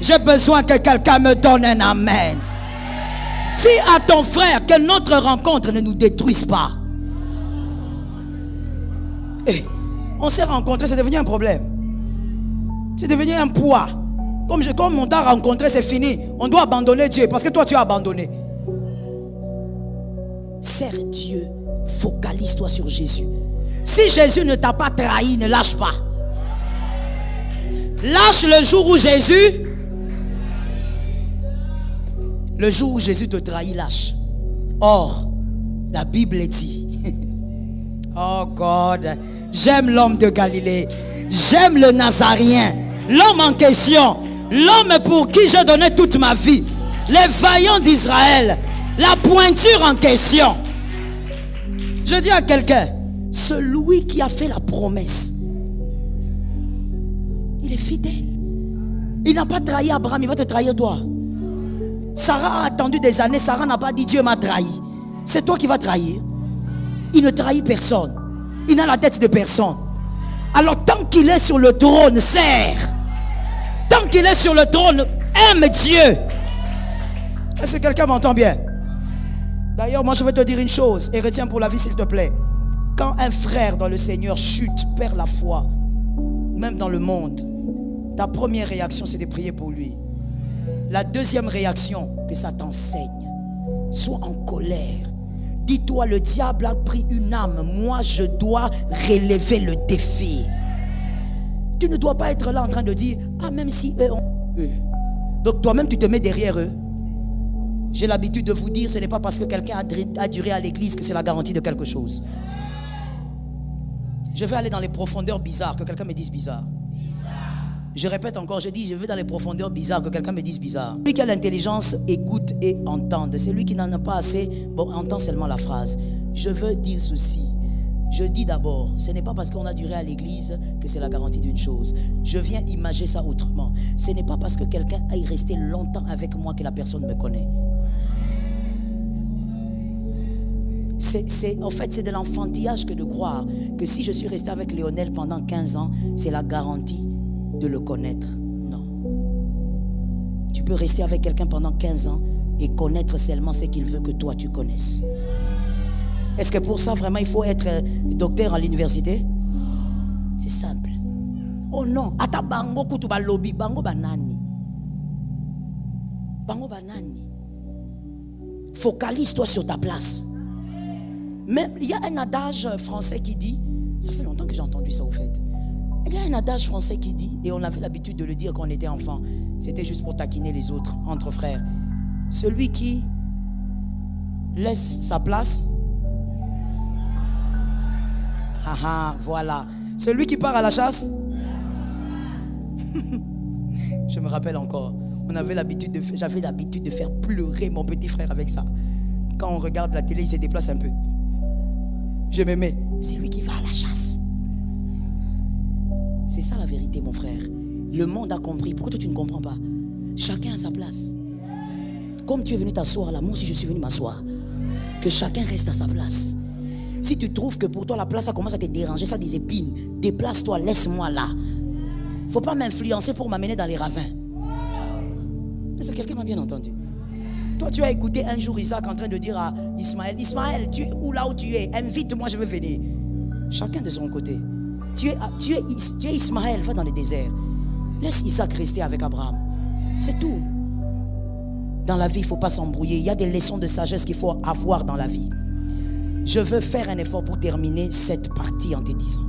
J'ai besoin que quelqu'un me donne un amen. Si à ton frère, que notre rencontre ne nous détruise pas. On s'est rencontrés, c'est devenu un problème. C'est devenu un poids. Comme on t'a rencontré, c'est fini. On doit abandonner Dieu parce que toi, tu as abandonné. Sers Dieu. Focalise-toi sur Jésus. Si Jésus ne t'a pas trahi, ne lâche pas. Lâche le jour où Jésus... Le jour où Jésus te trahit, lâche. Or, la Bible dit... Oh God, j'aime l'homme de Galilée. J'aime le Nazaréen. L'homme en question. L'homme pour qui je donnais toute ma vie. Les vaillants d'Israël. La pointure en question. Je dis à quelqu'un, celui qui a fait la promesse, il est fidèle. Il n'a pas trahi Abraham, il va te trahir toi. Sarah a attendu des années, Sarah n'a pas dit Dieu m'a trahi. C'est toi qui vas trahir. Il ne trahit personne. Il n'a la tête de personne. Alors tant qu'il est sur le trône, sert. Tant qu'il est sur le trône, aime Dieu. Est-ce que quelqu'un m'entend bien? D'ailleurs, moi je vais te dire une chose, et retiens pour la vie s'il te plaît. Quand un frère dans le Seigneur chute, perd la foi, même dans le monde, ta première réaction, c'est de prier pour lui. La deuxième réaction, que ça t'enseigne. Sois en colère. Dis-toi, le diable a pris une âme. Moi, je dois relever le défi. Tu ne dois pas être là en train de dire, ah, même si eux ont... Donc toi-même, tu te mets derrière eux. J'ai l'habitude de vous dire, ce n'est pas parce que quelqu'un a duré à l'église que c'est la garantie de quelque chose. Je vais aller dans les profondeurs bizarres, que quelqu'un me dise bizarre. Je répète encore, je dis, je vais dans les profondeurs bizarres, que quelqu'un me dise bizarre. Celui qui a l'intelligence, écoute et entende. C'est lui qui n'en a pas assez, bon, entend seulement la phrase. Je veux dire ceci. Je dis d'abord, ce n'est pas parce qu'on a duré à l'église que c'est la garantie d'une chose. Je viens imager ça autrement. Ce n'est pas parce que quelqu'un aille rester longtemps avec moi que la personne me connaît. En fait, c'est de l'enfantillage que de croire que si je suis resté avec Lionel pendant 15 ans, c'est la garantie de le connaître. Non. Tu peux rester avec quelqu'un pendant 15 ans et connaître seulement ce qu'il veut que toi tu connaisses. Est-ce que pour ça vraiment il faut être docteur à l'université? C'est simple. Oh non, ata bango kutu balobi bango banani. Bango banani. Focalise-toi sur ta place. Mais il y a un adage français qui dit, ça fait longtemps que j'ai entendu ça au fait. Il y a un adage français qui dit, et on avait l'habitude de le dire quand on était enfant, c'était juste pour taquiner les autres, entre frères. Celui qui laisse sa place, voilà. Celui qui part à la chasse, je me rappelle encore, j'avais l'habitude de faire pleurer mon petit frère avec ça. Quand on regarde la télé, il se déplace un peu. Je me mets, c'est lui qui va à la chasse. C'est ça la vérité, mon frère. Le monde a compris. Pourquoi toi tu ne comprends pas? Chacun a sa place. Comme tu es venu t'asseoir là, moi aussi je suis venu m'asseoir. Que chacun reste à sa place. Si tu trouves que pour toi la place ça commence à te déranger, ça a des épines, déplace-toi, laisse-moi là. Faut pas m'influencer pour m'amener dans les ravins. Est-ce que quelqu'un m'a bien entendu? Toi tu as écouté un jour Isaac en train de dire à Ismaël, Ismaël, tu es où là où tu es? Invite-moi, je veux venir. Chacun de son côté. Tu es Ismaël, va dans le désert. Laisse Isaac rester avec Abraham. C'est tout. Dans la vie, il ne faut pas s'embrouiller. Il y a des leçons de sagesse qu'il faut avoir dans la vie. Je veux faire un effort pour terminer cette partie en te disant.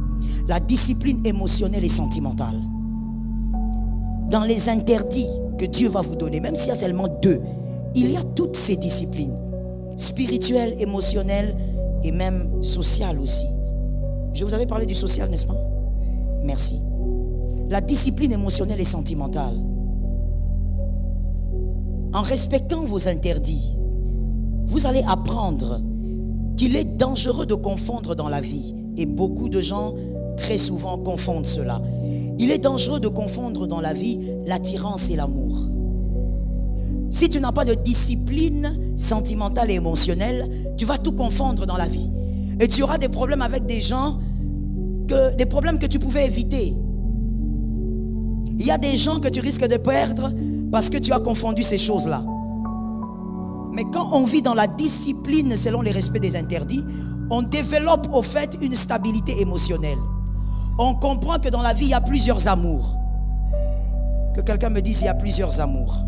La discipline émotionnelle et sentimentale. Dans les interdits que Dieu va vous donner, même s'il y a seulement 2, il y a toutes ces disciplines. Spirituelles, émotionnelles et même sociales aussi. Je vous avais parlé du social, n'est-ce pas? Merci. La discipline émotionnelle et sentimentale. En respectant vos interdits, vous allez apprendre qu'il est dangereux de confondre dans la vie. Et beaucoup de gens, très souvent, confondent cela. Il est dangereux de confondre dans la vie l'attirance et l'amour. Si tu n'as pas de discipline sentimentale et émotionnelle, tu vas tout confondre dans la vie. Et tu auras des problèmes avec des gens, des problèmes que tu pouvais éviter. Il y a des gens que tu risques de perdre parce que tu as confondu ces choses-là. Mais quand on vit dans la discipline selon les respects des interdits, on développe au fait une stabilité émotionnelle. On comprend que dans la vie, il y a plusieurs amours. Que quelqu'un me dise, il y a plusieurs amours.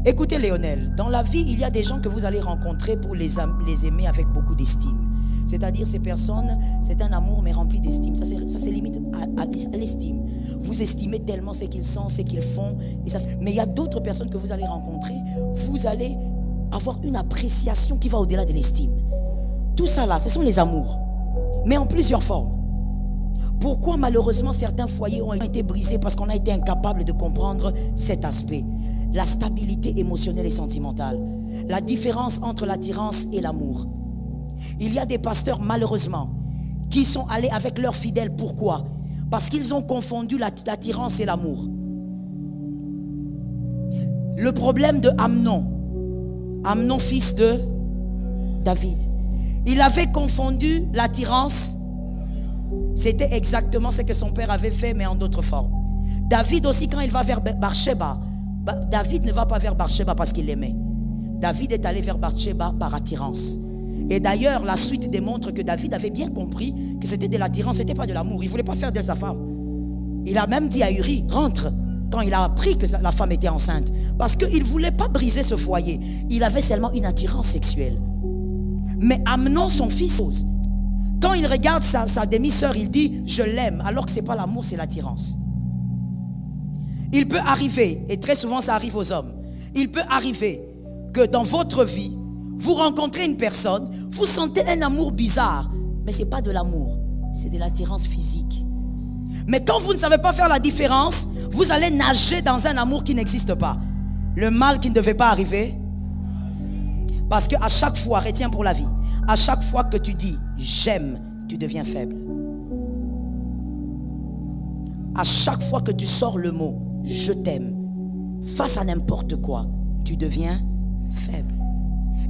Écoutez Lionel, dans la vie, il y a des gens que vous allez rencontrer pour les aimer avec beaucoup d'estime. C'est-à-dire ces personnes, c'est un amour mais rempli d'estime. Ça se limite à l'estime. Vous estimez tellement ce qu'ils sont, ce qu'ils font. Mais il y a d'autres personnes que vous allez rencontrer. Vous allez avoir une appréciation qui va au-delà de l'estime. Tout ça là, ce sont les amours. Mais en plusieurs formes. Pourquoi malheureusement certains foyers ont été brisés? Parce qu'on a été incapable de comprendre cet aspect. La stabilité émotionnelle et sentimentale. La différence entre l'attirance et l'amour. Il y a des pasteurs malheureusement qui sont allés avec leurs fidèles. Pourquoi? Parce qu'ils ont confondu l'attirance et l'amour. Le problème de Amnon fils de David, il avait confondu l'attirance. C'était exactement ce que son père avait fait, mais en d'autres formes. David aussi, quand il va vers Bathsheba, David ne va pas vers Bathsheba parce qu'il l'aimait. David est allé vers Bathsheba par attirance. Et d'ailleurs, la suite démontre que David avait bien compris que c'était de l'attirance, ce n'était pas de l'amour. Il ne voulait pas faire d'elle sa femme. Il a même dit à Uri, rentre, quand il a appris que la femme était enceinte. Parce qu'il ne voulait pas briser ce foyer. Il avait seulement une attirance sexuelle. Mais Amnon, son fils, quand il regarde sa demi-sœur, il dit, je l'aime, alors que ce n'est pas l'amour, c'est l'attirance. Il peut arriver, et très souvent ça arrive aux hommes, il peut arriver que dans votre vie, vous rencontrez une personne, vous sentez un amour bizarre, mais ce n'est pas de l'amour, c'est de l'attirance physique. Mais quand vous ne savez pas faire la différence, vous allez nager dans un amour qui n'existe pas. Le mal qui ne devait pas arriver. Parce qu'à chaque fois, retiens pour la vie, à chaque fois que tu dis j'aime, tu deviens faible. À chaque fois que tu sors le mot je t'aime, face à n'importe quoi, tu deviens faible.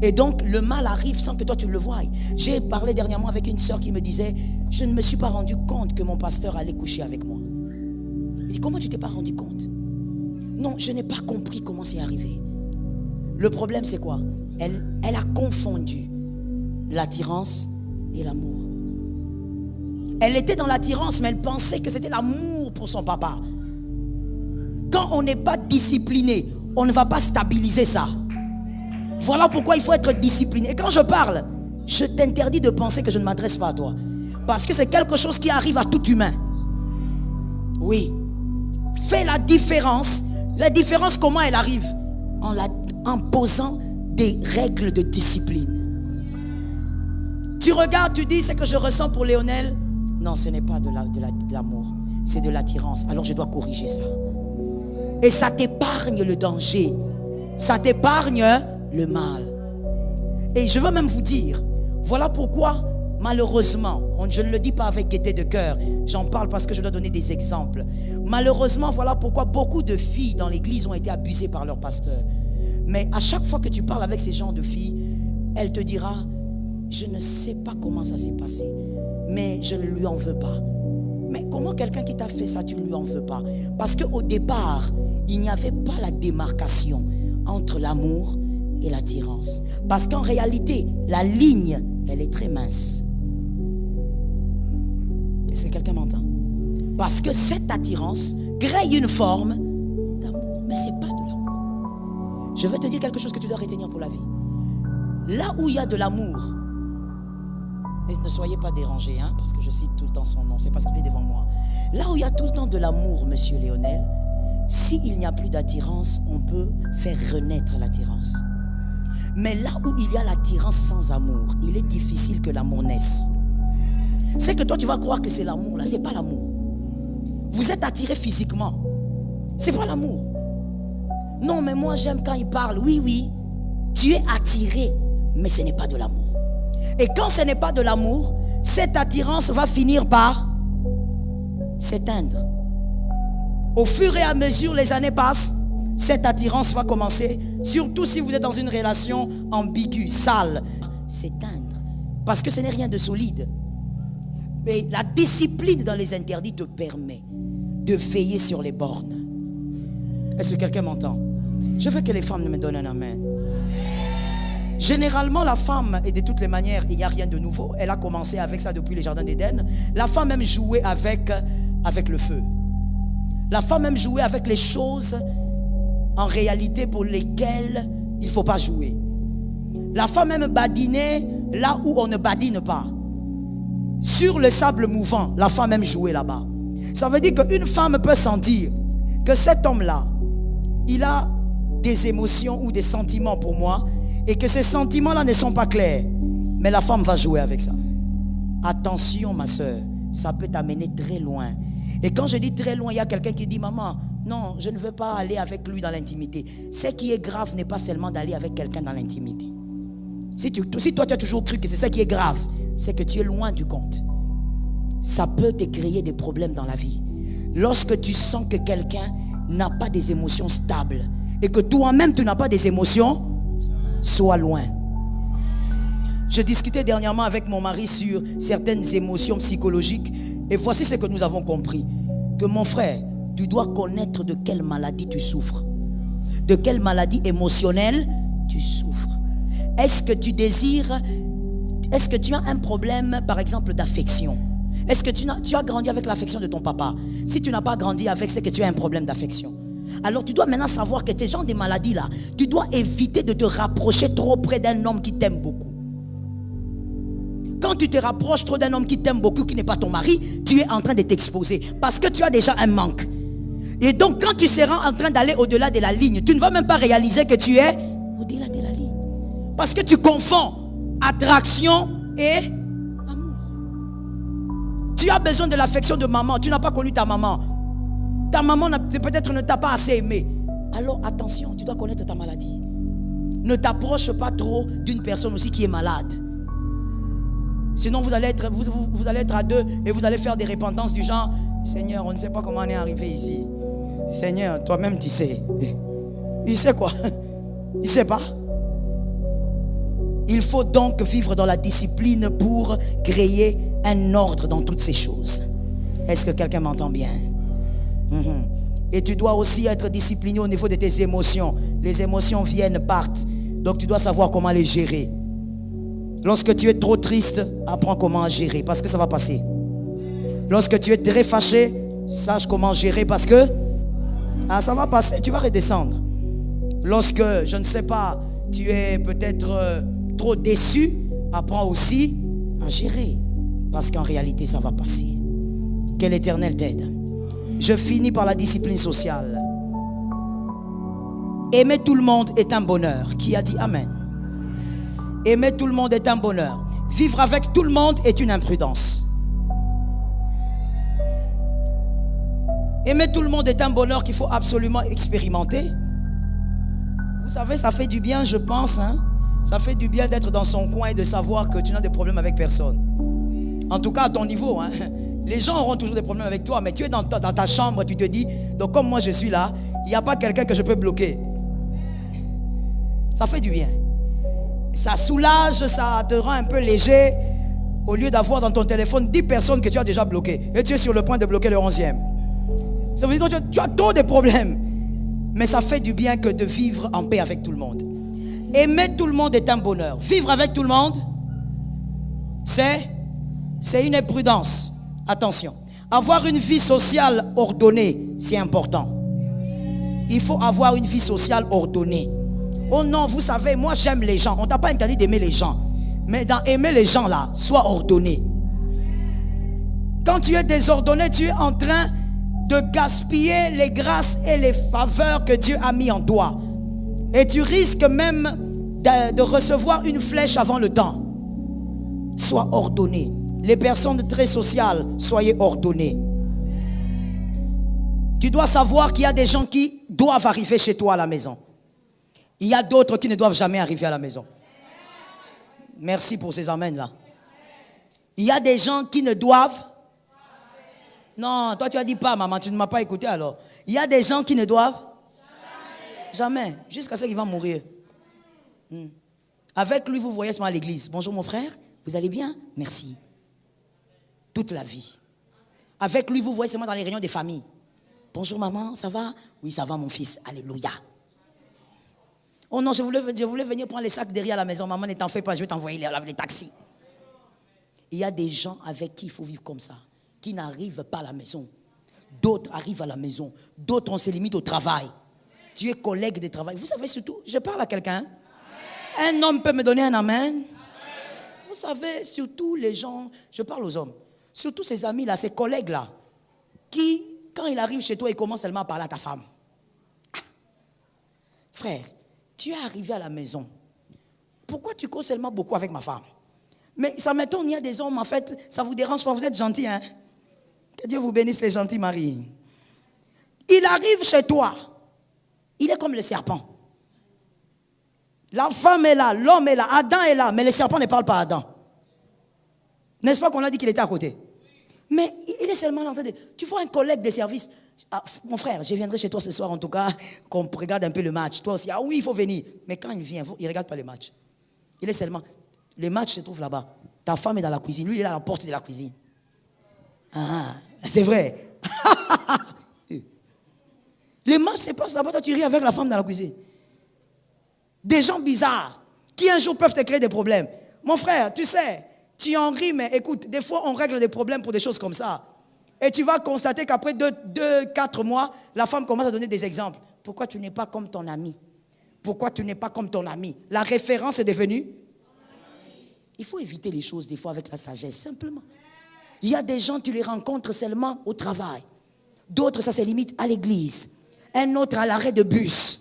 Et donc le mal arrive sans que toi tu le voies. J'ai parlé dernièrement avec une soeur qui me disait, je ne me suis pas rendu compte que mon pasteur allait coucher avec moi. Il dit, comment tu t'es pas rendu compte? Non, je n'ai pas compris comment c'est arrivé. Le problème c'est quoi? Elle a confondu l'attirance et l'amour. Elle était dans l'attirance, mais elle pensait que c'était l'amour pour son papa. Quand on n'est pas discipliné, on ne va pas stabiliser ça. Voilà pourquoi il faut être discipliné. Et quand je parle, je t'interdis de penser que je ne m'adresse pas à toi. Parce que c'est quelque chose qui arrive à tout humain. Oui. Fais la différence. La différence, comment elle arrive? En posant des règles de discipline. Tu regardes, tu dis, c'est que je ressens pour Léonel. Non, ce n'est pas de l'amour. C'est de l'attirance. Alors je dois corriger ça. Et ça t'épargne le danger. Ça t'épargne le mal. Et je veux même vous dire, voilà pourquoi malheureusement, je ne le dis pas avec gaieté de cœur, j'en parle parce que je dois donner des exemples. Malheureusement, voilà pourquoi beaucoup de filles dans l'église ont été abusées par leur pasteur. Mais à chaque fois que tu parles avec ces gens de filles, elle te dira, je ne sais pas comment ça s'est passé, mais je ne lui en veux pas. Mais comment quelqu'un qui t'a fait ça, tu ne lui en veux pas? Parce qu'au départ, il n'y avait pas la démarcation entre l'amour et l'attirance. Parce qu'en réalité, la ligne, elle est très mince. Est-ce que quelqu'un m'entend? Parce que cette attirance crée une forme d'amour, mais ce n'est pas de l'amour. Je vais te dire quelque chose que tu dois retenir pour la vie. Là où il y a de l'amour, et ne soyez pas dérangés, hein, parce que je cite tout le temps son nom, c'est parce qu'il est devant moi. Là où il y a tout le temps de l'amour, monsieur Léonel, s'il n'y a plus d'attirance, on peut faire renaître l'attirance. Mais là où il y a l'attirance sans amour, il est difficile que l'amour naisse. C'est que toi tu vas croire que c'est l'amour, là, c'est pas l'amour. Vous êtes attiré physiquement, c'est pas l'amour. Non, mais moi j'aime quand il parle. Oui, oui, tu es attiré, mais ce n'est pas de l'amour. Et quand ce n'est pas de l'amour, cette attirance va finir par s'éteindre. Au fur et à mesure les années passent, cette attirance va commencer, surtout si vous êtes dans une relation ambiguë, sale, s'éteindre. Parce que ce n'est rien de solide. Mais la discipline dans les interdits te permet de veiller sur les bornes. Est-ce que quelqu'un m'entend? Je veux que les femmes me donnent un amen. Généralement, la femme, et de toutes les manières, il n'y a rien de nouveau. Elle a commencé avec ça depuis les jardins d'Éden. La femme même jouait avec le feu. La femme même jouait avec les choses en réalité pour lesquelles il ne faut pas jouer. La femme même badinait là où on ne badine pas. Sur le sable mouvant, la femme même jouait là-bas. Ça veut dire qu'une femme peut sentir que cet homme-là, il a des émotions ou des sentiments pour moi, et que ces sentiments-là ne sont pas clairs. Mais la femme va jouer avec ça. Attention ma soeur, ça peut t'amener très loin. Et quand je dis très loin, il y a quelqu'un qui dit, maman, non, je ne veux pas aller avec lui dans l'intimité. Ce qui est grave n'est pas seulement d'aller avec quelqu'un dans l'intimité. Si toi tu as toujours cru que c'est ça qui est grave, c'est que tu es loin du compte. Ça peut te créer des problèmes dans la vie. Lorsque tu sens que quelqu'un n'a pas des émotions stables et que toi-même tu n'as pas des émotions, sois loin. Je discutais dernièrement avec mon mari sur certaines émotions psychologiques et voici ce que nous avons compris. Que mon frère, tu dois connaître de quelle maladie tu souffres. De quelle maladie émotionnelle tu souffres. Est-ce que tu as un problème par exemple d'affection? Est-ce que tu as grandi avec l'affection de ton papa? Si tu n'as pas grandi avec, c'est que tu as un problème d'affection. Alors tu dois maintenant savoir que tes gens des maladies là, tu dois éviter de te rapprocher trop près d'un homme qui t'aime beaucoup. Quand tu te rapproches trop d'un homme qui t'aime beaucoup, qui n'est pas ton mari, tu es en train de t'exposer parce que tu as déjà un manque. Et donc quand tu seras en train d'aller au-delà de la ligne, tu ne vas même pas réaliser que tu es au-delà de la ligne. Parce que tu confonds attraction et amour. Tu as besoin de l'affection de maman. Tu n'as pas connu ta maman. Ta maman peut-être ne t'a pas assez aimé. Alors attention, tu dois connaître ta maladie. Ne t'approche pas trop d'une personne aussi qui est malade. Sinon vous allez être à deux et vous allez faire des repentances du genre: Seigneur, on ne sait pas comment on est arrivé ici. Seigneur, toi-même tu sais. Il sait quoi? Il ne sait pas. Il faut donc vivre dans la discipline pour créer un ordre dans toutes ces choses. Est-ce que quelqu'un m'entend bien? Et tu dois aussi être discipliné au niveau de tes émotions. Les émotions viennent, partent. Donc tu dois savoir comment les gérer. Lorsque tu es trop triste, apprends comment gérer parce que ça va passer. Lorsque tu es très fâché, sache comment gérer parce que ça va passer, tu vas redescendre. Lorsque, je ne sais pas, tu es peut-être trop déçu, apprends aussi à gérer parce qu'en réalité ça va passer. Que l'Éternel t'aide. Je finis par la discipline sociale. Aimer tout le monde est un bonheur. Qui a dit Amen? Aimer tout le monde est un bonheur. Vivre avec tout le monde est une imprudence. Aimer tout le monde est un bonheur qu'il faut absolument expérimenter. Vous savez, ça fait du bien, je pense. Ça fait du bien d'être dans son coin et de savoir que tu n'as de problème avec personne. En tout cas, à ton niveau. Les gens auront toujours des problèmes avec toi, mais tu es dans ta chambre, tu te dis, donc comme moi je suis là, il n'y a pas quelqu'un que je peux bloquer. Ça fait du bien. Ça soulage, ça te rend un peu léger. Au lieu d'avoir dans ton téléphone 10 personnes que tu as déjà bloquées. Et tu es sur le point de bloquer le 11e. Ça veut dire que tu as trop de problèmes. Mais ça fait du bien que de vivre en paix avec tout le monde. Aimer tout le monde est un bonheur. Vivre avec tout le monde, c'est une imprudence. Attention. Avoir une vie sociale ordonnée, c'est important. Il faut avoir une vie sociale ordonnée. Oh non, vous savez, moi j'aime les gens. On ne t'a pas interdit d'aimer les gens. Mais dans aimer les gens là, sois ordonné. Quand tu es désordonné, tu es en train de gaspiller les grâces et les faveurs que Dieu a mis en toi. Et tu risques même de recevoir une flèche avant le temps. Sois ordonné. Les personnes très sociales, soyez ordonnés. Tu dois savoir qu'il y a des gens qui doivent arriver chez toi à la maison. Il y a d'autres qui ne doivent jamais arriver à la maison. Merci pour ces amens là. Il y a des gens qui ne doivent... Non, toi tu as dit pas, maman, tu ne m'as pas écouté alors. Il y a des gens qui ne doivent... Jamais. Jusqu'à ce qu'il va mourir. Avec lui, vous voyez seulement à l'église. Bonjour mon frère, vous allez bien? Merci. Toute la vie. Avec lui, vous voyez seulement dans les réunions des familles. Bonjour maman, ça va? Oui, ça va mon fils. Alléluia. Oh non, je voulais venir prendre les sacs derrière la maison. Maman, ne t'en fais pas, je vais t'envoyer les taxis. Il y a des gens avec qui il faut vivre comme ça, qui n'arrivent pas à la maison. D'autres arrivent à la maison. D'autres, on se limite au travail. Tu es collègue de travail. Vous savez surtout, je parle à quelqu'un. Un homme peut me donner un amen. Vous savez, surtout les gens, je parle aux hommes. Surtout ces amis-là, ces collègues-là, qui, quand il arrive chez toi, il commence seulement à parler à ta femme. Frère, tu es arrivé à la maison. Pourquoi tu causes seulement beaucoup avec ma femme? Mais ça m'étonne, il y a des hommes, en fait, ça vous dérange pas, vous êtes gentils, hein? Que Dieu vous bénisse les gentils maris. Il arrive chez toi, il est comme le serpent. La femme est là, l'homme est là, Adam est là, mais le serpent ne parle pas à Adam. N'est-ce pas qu'on a dit qu'il était à côté? Mais il est seulement en train de... Tu vois un collègue de service. Ah, mon frère, je viendrai chez toi ce soir en tout cas, qu'on regarde un peu le match. Toi aussi, ah oui, il faut venir. Mais quand il vient, il ne regarde pas le match. Il est seulement... Le match se trouve là-bas. Ta femme est dans la cuisine. Lui, il est à la porte de la cuisine. Ah, c'est vrai. Le match se passe là-bas, toi tu ris avec la femme dans la cuisine. Des gens bizarres qui un jour peuvent te créer des problèmes. Mon frère, tu sais, Tu en ris, mais écoute, des fois, on règle des problèmes pour des choses comme ça. Et tu vas constater qu'après 4 mois, la femme commence à donner des exemples. Pourquoi tu n'es pas comme ton ami? Pourquoi tu n'es pas comme ton ami? La référence est devenue? Il faut éviter les choses des fois avec la sagesse, simplement. Il y a des gens, tu les rencontres seulement au travail. D'autres, ça se limite à l'église. Un autre à l'arrêt de bus.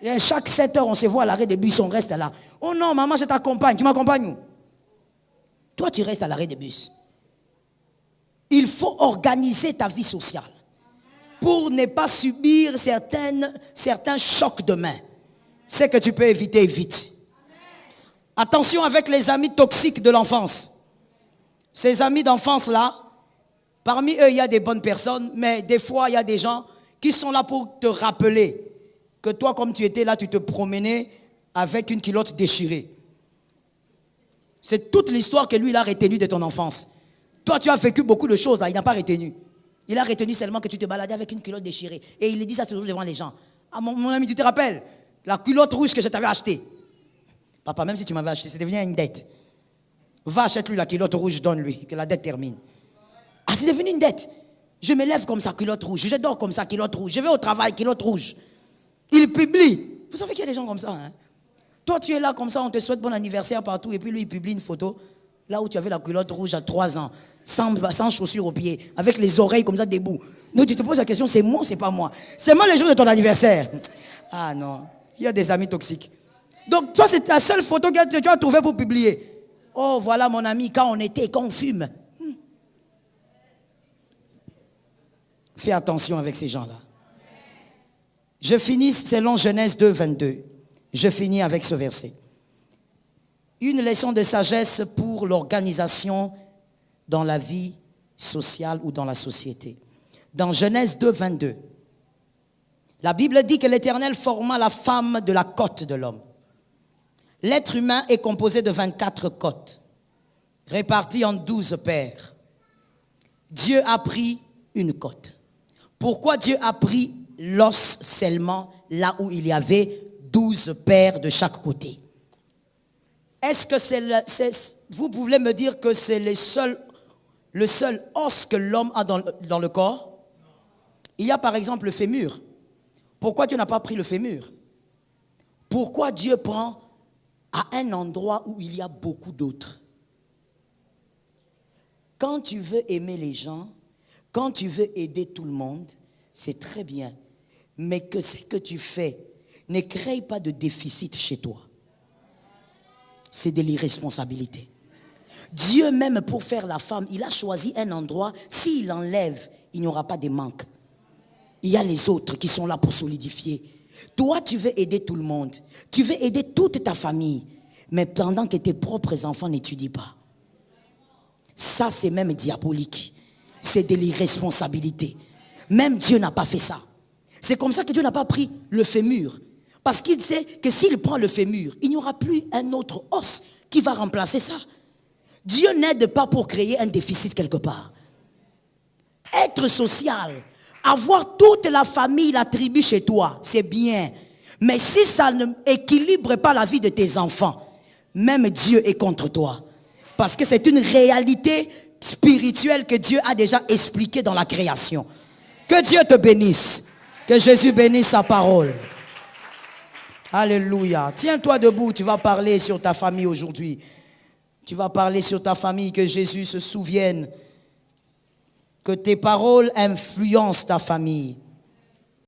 Et chaque 7 heures, on se voit à l'arrêt de bus, on reste là. Oh non, maman, je t'accompagne. Tu m'accompagnes où? Toi, tu restes à l'arrêt de bus. Il faut organiser ta vie sociale pour ne pas subir certains chocs de main. Ce que tu peux éviter, évite. Attention avec les amis toxiques de l'enfance. Ces amis d'enfance-là, parmi eux, il y a des bonnes personnes, mais des fois, il y a des gens qui sont là pour te rappeler que toi, comme tu étais là, tu te promenais avec une culotte déchirée. C'est toute l'histoire que lui, il a retenue de ton enfance. Toi, tu as vécu beaucoup de choses là, il n'a pas retenu. Il a retenu seulement que tu te baladais avec une culotte déchirée. Et il dit ça toujours devant les gens. Ah, mon ami, tu te rappelles? La culotte rouge que je t'avais achetée. Papa, même si tu m'avais acheté, c'est devenu une dette. Va, achète-lui la culotte rouge, donne-lui, que la dette termine. Ah, c'est devenu une dette. Je me lève comme ça, culotte rouge. Je dors comme ça, culotte rouge. Je vais au travail, culotte rouge. Il publie. Vous savez qu'il y a des gens comme ça, hein? Toi, tu es là comme ça, on te souhaite bon anniversaire partout. Et puis lui, il publie une photo. Là où tu avais la culotte rouge à 3 ans. Sans chaussures aux pieds. Avec les oreilles comme ça debout. Donc tu te poses la question, c'est moi ou c'est pas moi? C'est moi le jour de ton anniversaire. Ah non. Il y a des amis toxiques. Donc toi, c'est la seule photo que tu as trouvée pour publier. Oh, voilà mon ami, quand on fume. Fais attention avec ces gens-là. Je finis selon Genèse 2, 22. Je finis avec ce verset. Une leçon de sagesse pour l'organisation dans la vie sociale ou dans la société. Dans Genèse 2, 22, la Bible dit que l'Éternel forma la femme de la côte de l'homme. L'être humain est composé de 24 côtes, réparties en 12 paires. Dieu a pris une côte. Pourquoi Dieu a pris l'os seulement là où il y avait 12 paires de chaque côté? Est-ce que vous pouvez me dire que c'est le seul os que l'homme a dans le corps? Il y a par exemple le fémur. Pourquoi Dieu n'a pas pris le fémur? Pourquoi Dieu prend à un endroit où il y a beaucoup d'autres? Quand tu veux aimer les gens, quand tu veux aider tout le monde, c'est très bien. Mais que ce que tu fais ne crée pas de déficit chez toi. C'est de l'irresponsabilité. Dieu même pour faire la femme, il a choisi un endroit, s'il enlève, il n'y aura pas de manque. Il y a les autres qui sont là pour solidifier. Toi, tu veux aider tout le monde. Tu veux aider toute ta famille. Mais pendant que tes propres enfants n'étudient pas. Ça, c'est même diabolique. C'est de l'irresponsabilité. Même Dieu n'a pas fait ça. C'est comme ça que Dieu n'a pas pris le fémur. Parce qu'il sait que s'il prend le fémur, il n'y aura plus un autre os qui va remplacer ça. Dieu n'aide pas pour créer un déficit quelque part. Être social, avoir toute la famille, la tribu chez toi, c'est bien. Mais si ça ne équilibre pas la vie de tes enfants, même Dieu est contre toi. Parce que c'est une réalité spirituelle que Dieu a déjà expliquée dans la création. Que Dieu te bénisse. Que Jésus bénisse sa parole. Alléluia. Tiens-toi debout, tu vas parler sur ta famille aujourd'hui. Tu vas parler sur ta famille, que Jésus se souvienne que tes paroles influencent ta famille.